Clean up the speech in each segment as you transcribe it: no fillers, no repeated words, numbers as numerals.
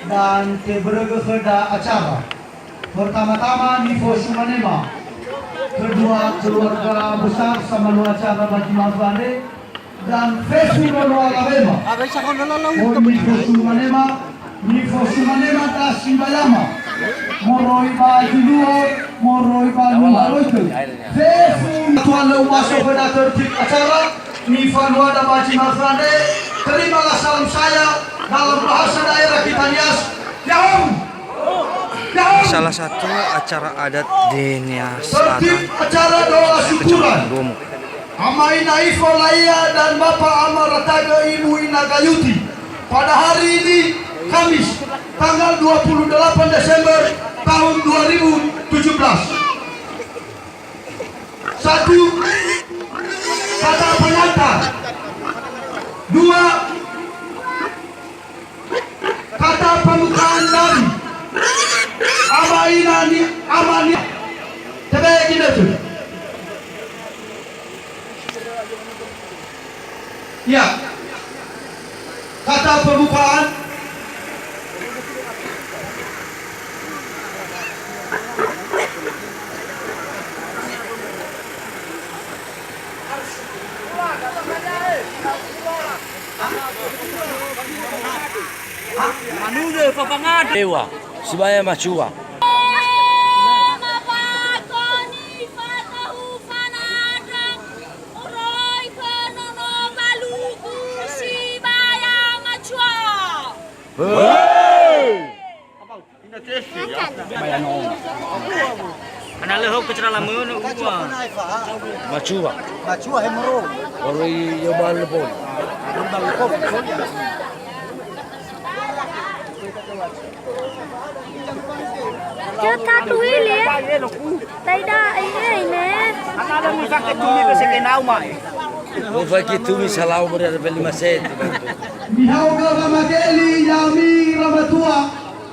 Dan keberagam acara. Pertama-tama Nivo Sumanema, kedua keluarga besar sama acara bagi Mazbande dan Festival Alabama. Nivo Sumanema tas Simbayama, Moroi Bajuduo, Moroi Bajuduo. Festival masuk pada tertib acara. Nivo Nuada Baji Mazbande, terimalah salam saya dalam bahasa daerah kita Nias. Salah satu acara adat di Nias Selatan. Acara doa syukuran. Amai Naifo Laia dan Bapak Amarataga Ibu Inagayuti pada hari ini Kamis tanggal 28 Desember tahun 2017. Satu, kata pengantar. Dua, kata pembukaan dari amani terbaik kita tu. Ya, kata pembukaan. Manusia papangan dewa, sebaya macua. Anak lehok kecera lama nak gua. Macua. Macua hemoro. Oroi yo bal pon. Bal pon. Kita tuile. Taida ini. Anak ada musak ketumi ke sekenau mai. Mo fakir tu misalau berada beli maset. Mihau Mageli Yami Ramatua.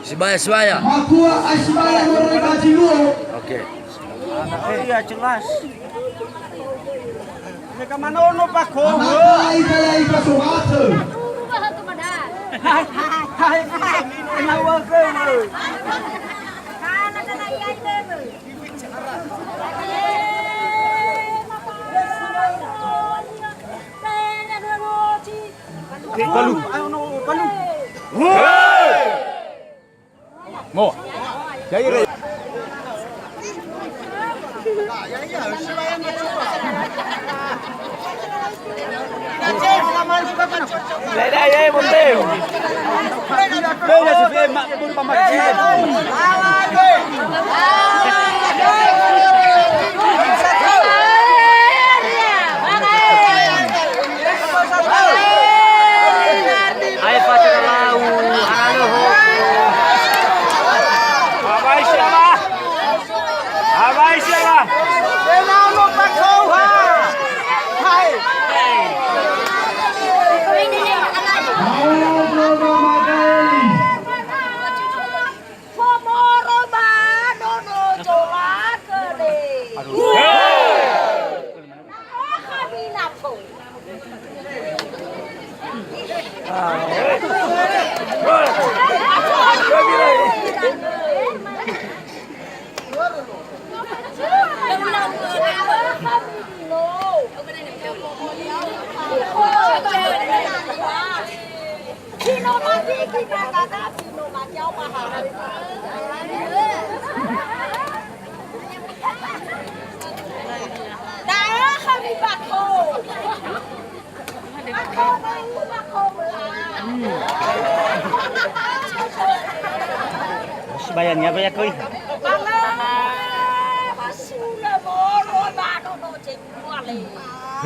Sebaya. Makua Asbaya Moroi Bajiluo. Okey. Iya jelas. Mereka manono Pak Ko. Hai dalai pasungate. Ubah tu pada. Hai. Nyawa ke. Kan ada nak iai dulu. Palu. Ayo no palu. Mo. Jadi Lelai ye monteu. Bela se vê por pamatinha. ai pacar lau analoho. Abai siapa? Abai hai siapa? Kenal no pak kau ha. Hai. Bayarnya banyak koi.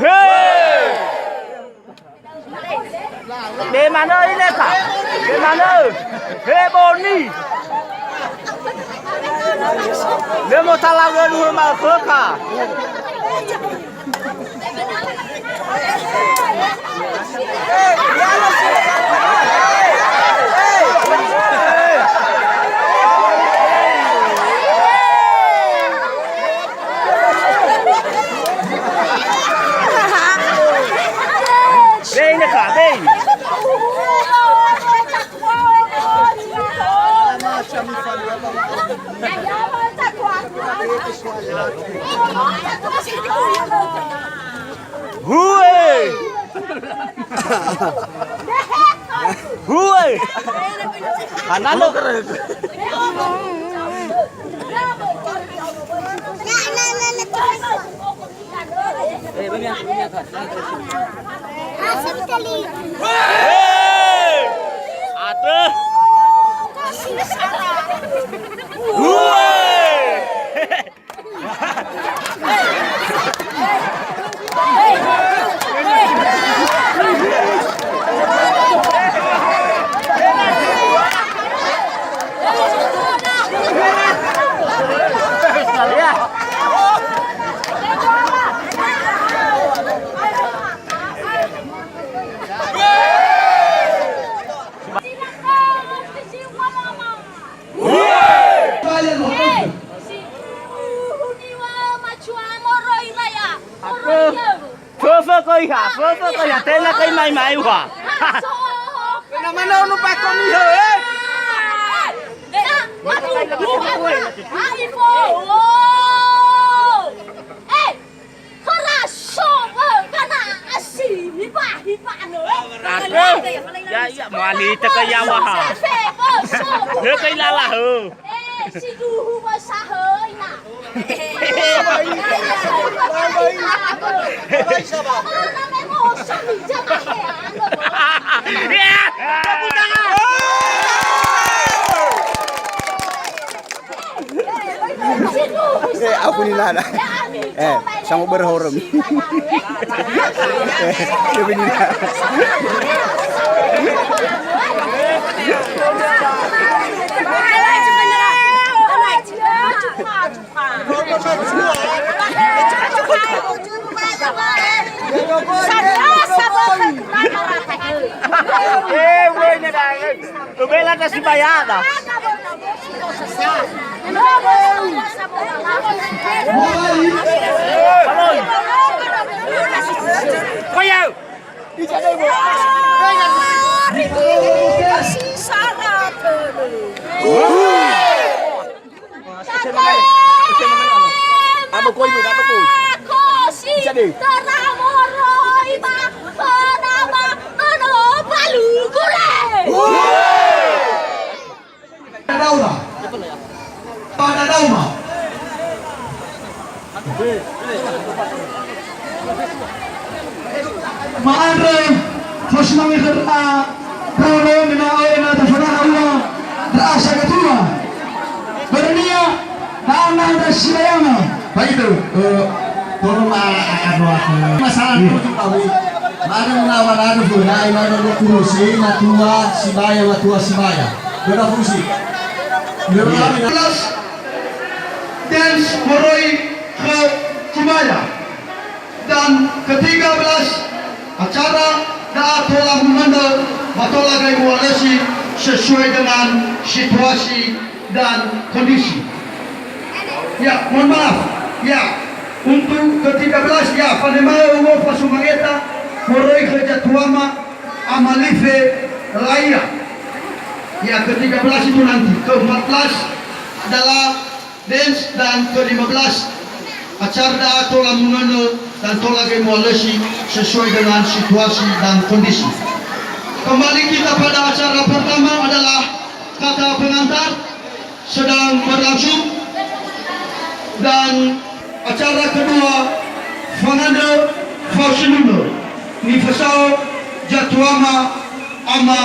Hei! Để mà nơi nè cả. Để mà nơi. Hei Boni. Nếu một thằng lao đơn hương mà phước cả. Đây nè cả đây. Hui! Hui! Anak lu. Aduh. Phơ coi hả? Phơ coi hả? Tên là cây mày mày hả? Nó mà đâu nó bạc con đi hả? Ya mali ta kaya wa ha. Nó cây la la hừ. Si duhu masahoi na. Aku ni lah. Sama berhorum. Dia begini lah. Gue dah. Tu bela dah si bayar dah. Koyo. Di sana bu. Apa koi bu? Apa koi? Jadi. Daula. Pada dauma. Maandre, Fosmami Khara, Prawo Minaoena Tafanahawa, Rasa Ketua. Bernia, Nana dan Silayama. Baik itu, tolong masalah itu tahu. Mari menawan ada bunai, mana kurusi, matua Sibaya. Berapa fungsi? dance Moroi ke Cimaya. Dan ke-13 acara Daatola Mumanda Batola Gai Mualesi sesuai dengan situasi dan kondisi. Ya, mohon maaf. Ya, untuk ke-13 ya Panemau Uwo Pasumangeta Moroi ke Jatuama Amalife Raya. Ya, ke-13 itu nanti. Ke-14 adalah dance dan ke-15 acara Tola Mungano dan Tola Gai Mualesi sesuai dengan situasi dan kondisi. Kembali kita pada acara pertama adalah kata pengantar sedang berlangsung, dan acara kedua Fernando Fausinuno Nifasao Jatuama Ama